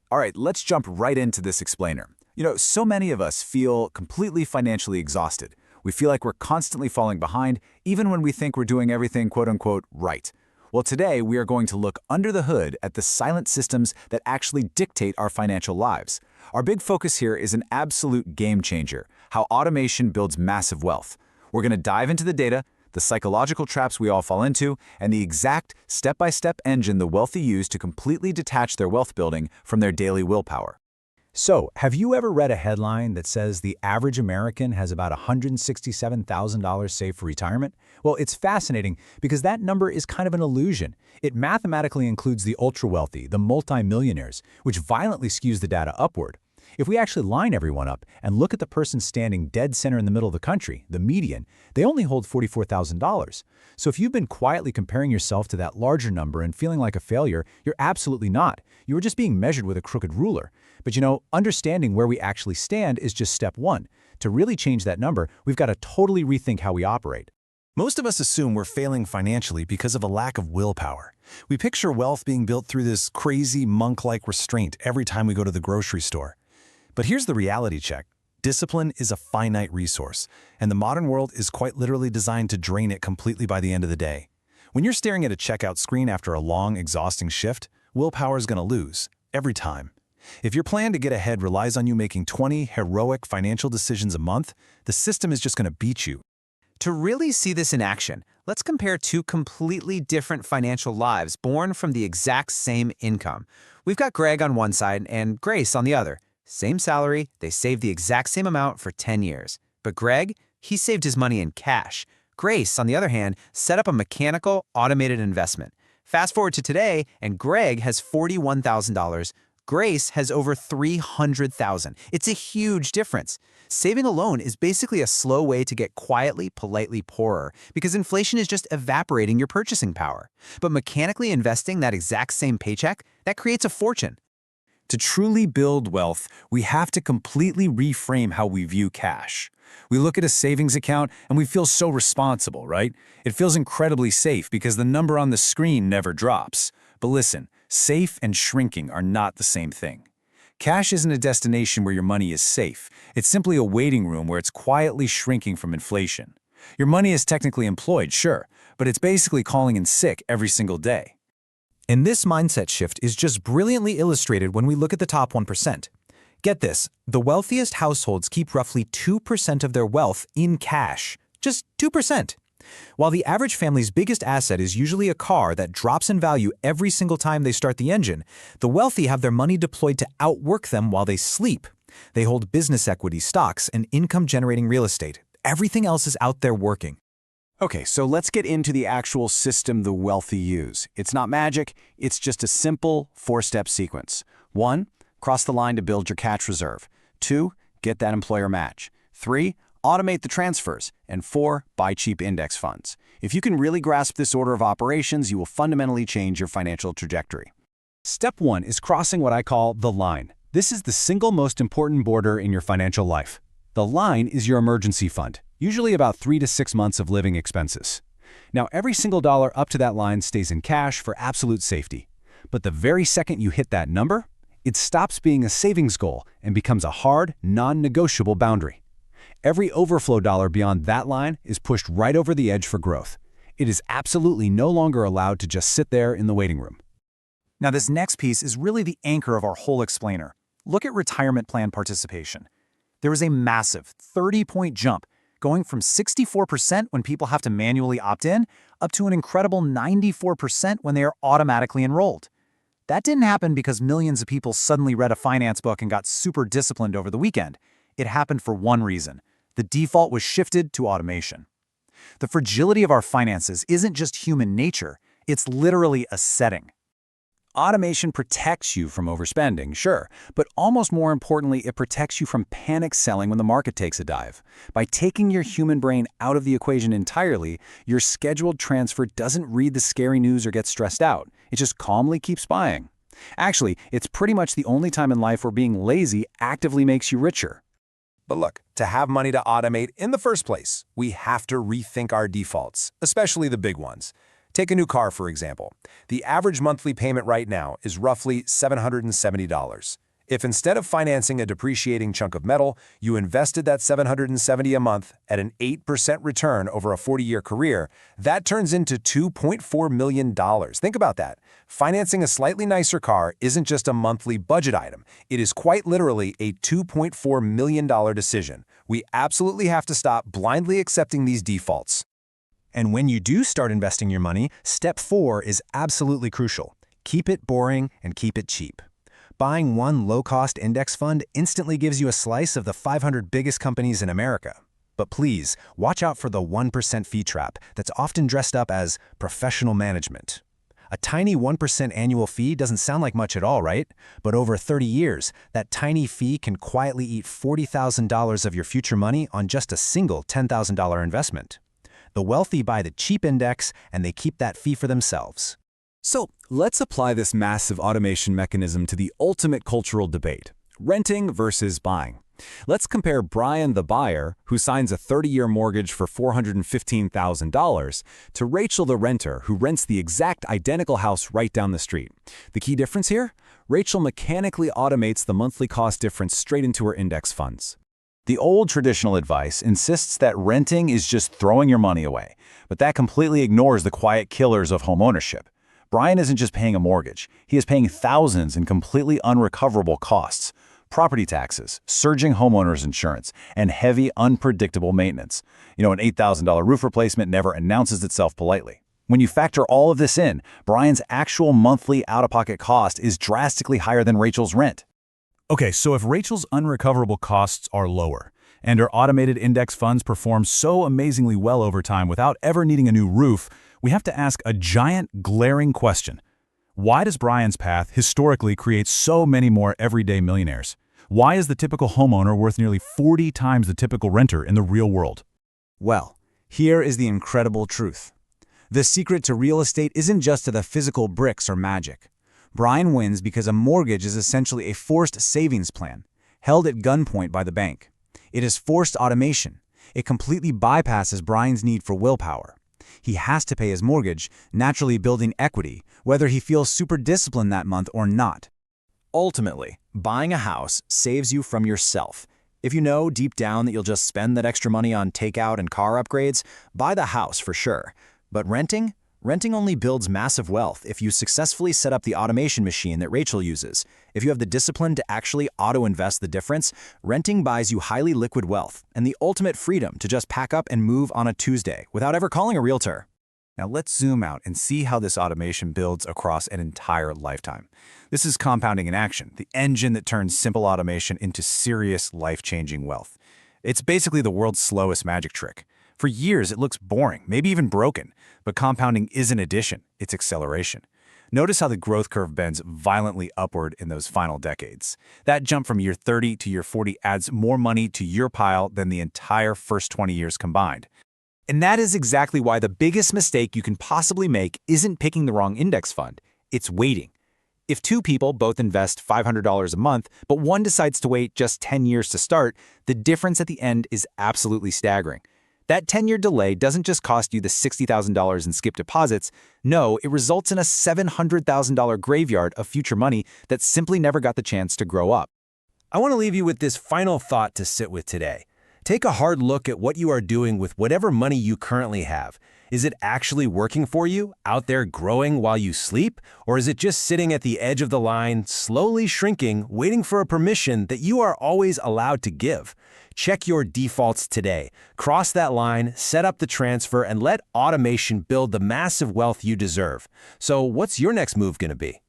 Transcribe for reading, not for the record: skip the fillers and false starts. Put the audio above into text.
All right, let's jump right into this explainer. So many of us feel completely financially exhausted. We feel like we're constantly falling behind, even when we think we're doing everything quote-unquote right. Well, today we are going to look under the hood at the silent systems that actually dictate our financial lives. Our big focus here is an absolute game changer, how automation builds massive wealth. We're going to dive into the data, the psychological traps we all fall into, and the exact step-by-step engine the wealthy use to completely detach their wealth building from their daily willpower. So, have you ever read a headline that says the average American has about $167,000 saved for retirement? Well, it's fascinating because that number is kind of an illusion. It mathematically includes the ultra-wealthy, the multimillionaires, which violently skews the data upward. If we actually line everyone up and look at the person standing dead center in the middle of the country, the median, they only hold $44,000. So if you've been quietly comparing yourself to that larger number and feeling like a failure, you're absolutely not. You were just being measured with a crooked ruler. But understanding where we actually stand is just step one. To really change that number, we've got to totally rethink how we operate. Most of us assume we're failing financially because of a lack of willpower. We picture wealth being built through this crazy monk-like restraint every time we go to the grocery store. But here's the reality check. Discipline is a finite resource, and the modern world is quite literally designed to drain it completely by the end of the day. When you're staring at a checkout screen after a long, exhausting shift, willpower is going to lose, every time. If your plan to get ahead relies on you making 20 heroic financial decisions a month, the system is just going to beat you. To really see this in action, let's compare two completely different financial lives born from the exact same income. We've got Greg on one side and Grace on the other. Same salary, they saved the exact same amount for 10 years. But Greg, he saved his money in cash. Grace, on the other hand, set up a mechanical, automated investment. Fast forward to today, and Greg has $41,000. Grace has over $300,000. It's a huge difference. Saving alone is basically a slow way to get quietly, politely poorer because inflation is just evaporating your purchasing power. But mechanically investing that exact same paycheck, that creates a fortune. To truly build wealth, we have to completely reframe how we view cash. We look at a savings account and we feel so responsible, right? It feels incredibly safe because the number on the screen never drops. But listen, safe and shrinking are not the same thing. Cash isn't a destination where your money is safe. It's simply a waiting room where it's quietly shrinking from inflation. Your money is technically employed, sure, but it's basically calling in sick every single day. And this mindset shift is just brilliantly illustrated when we look at the top 1%. Get this, the wealthiest households keep roughly 2% of their wealth in cash. Just 2%. While the average family's biggest asset is usually a car that drops in value every single time they start the engine, the wealthy have their money deployed to outwork them while they sleep. They hold business equity, stocks, and income-generating real estate. Everything else is out there working. Okay, so let's get into the actual system the wealthy use. It's not magic, it's just a simple four-step sequence. 1, cross the line to build your cash reserve. 2, get that employer match. 3, automate the transfers. And 4, buy cheap index funds. If you can really grasp this order of operations, you will fundamentally change your financial trajectory. Step 1 is crossing what I call the line. This is the single most important border in your financial life. The line is your emergency fund, usually about 3 to 6 months of living expenses. Now, every single dollar up to that line stays in cash for absolute safety. But the very second you hit that number, it stops being a savings goal and becomes a hard, non-negotiable boundary. Every overflow dollar beyond that line is pushed right over the edge for growth. It is absolutely no longer allowed to just sit there in the waiting room. Now, this next piece is really the anchor of our whole explainer. Look at retirement plan participation. There is a massive 30-point jump, going from 64% when people have to manually opt in, up to an incredible 94% when they are automatically enrolled. That didn't happen because millions of people suddenly read a finance book and got super disciplined over the weekend. It happened for one reason. The default was shifted to automation. The fragility of our finances isn't just human nature, it's literally a setting. Automation protects you from overspending, sure, but almost more importantly, it protects you from panic selling when the market takes a dive. By taking your human brain out of the equation entirely, your scheduled transfer doesn't read the scary news or get stressed out. It just calmly keeps buying. Actually, it's pretty much the only time in life where being lazy actively makes you richer. But look, to have money to automate in the first place, we have to rethink our defaults, especially the big ones. Take a new car, for example. The average monthly payment right now is roughly $770. If instead of financing a depreciating chunk of metal, you invested that $770 a month at an 8% return over a 40-year career, that turns into $2.4 million. Think about that. Financing a slightly nicer car isn't just a monthly budget item. It is quite literally a $2.4 million decision. We absolutely have to stop blindly accepting these defaults. And when you do start investing your money, step 4 is absolutely crucial. Keep it boring and keep it cheap. Buying one low-cost index fund instantly gives you a slice of the 500 biggest companies in America. But please, watch out for the 1% fee trap that's often dressed up as professional management. A tiny 1% annual fee doesn't sound like much at all, right? But over 30 years, that tiny fee can quietly eat $40,000 of your future money on just a single $10,000 investment. The wealthy buy the cheap index, and they keep that fee for themselves. So let's apply this massive automation mechanism to the ultimate cultural debate, renting versus buying. Let's compare Brian the buyer, who signs a 30-year mortgage for $415,000, to Rachel the renter, who rents the exact identical house right down the street. The key difference here? Rachel mechanically automates the monthly cost difference straight into her index funds. The old traditional advice insists that renting is just throwing your money away, but that completely ignores the quiet killers of homeownership. Brian isn't just paying a mortgage, he is paying thousands in completely unrecoverable costs. Property taxes, surging homeowners insurance, and heavy, unpredictable maintenance. An $8,000 roof replacement never announces itself politely. When you factor all of this in, Brian's actual monthly out-of-pocket cost is drastically higher than Rachel's rent. Okay, so if Rachel's unrecoverable costs are lower, and her automated index funds perform so amazingly well over time without ever needing a new roof, we have to ask a giant, glaring question. Why does Brian's path historically create so many more everyday millionaires? Why is the typical homeowner worth nearly 40 times the typical renter in the real world? Well, here is the incredible truth. The secret to real estate isn't just to the physical bricks or magic. Brian wins because a mortgage is essentially a forced savings plan, held at gunpoint by the bank. It is forced automation. It completely bypasses Brian's need for willpower. He has to pay his mortgage, naturally building equity, whether he feels super disciplined that month or not. Ultimately, buying a house saves you from yourself. If you know deep down that you'll just spend that extra money on takeout and car upgrades, buy the house for sure. But renting only builds massive wealth if you successfully set up the automation machine that Rachel uses. If you have the discipline to actually auto-invest the difference, renting buys you highly liquid wealth and the ultimate freedom to just pack up and move on a Tuesday without ever calling a realtor. Now let's zoom out and see how this automation builds across an entire lifetime. This is compounding in action, the engine that turns simple automation into serious, life-changing wealth. It's basically the world's slowest magic trick. For years, it looks boring, maybe even broken, but compounding isn't addition, it's acceleration. Notice how the growth curve bends violently upward in those final decades. That jump from year 30 to year 40 adds more money to your pile than the entire first 20 years combined. And that is exactly why the biggest mistake you can possibly make isn't picking the wrong index fund. It's waiting. If two people both invest $500 a month, but one decides to wait just 10 years to start, the difference at the end is absolutely staggering. That 10-year delay doesn't just cost you the $60,000 in skip deposits. No, it results in a $700,000 graveyard of future money that simply never got the chance to grow up. I want to leave you with this final thought to sit with today. Take a hard look at what you are doing with whatever money you currently have. Is it actually working for you, out there growing while you sleep? Or is it just sitting at the edge of the line, slowly shrinking, waiting for a permission that you are always allowed to give? Check your defaults today. Cross that line, set up the transfer, and let automation build the massive wealth you deserve. So what's your next move going to be?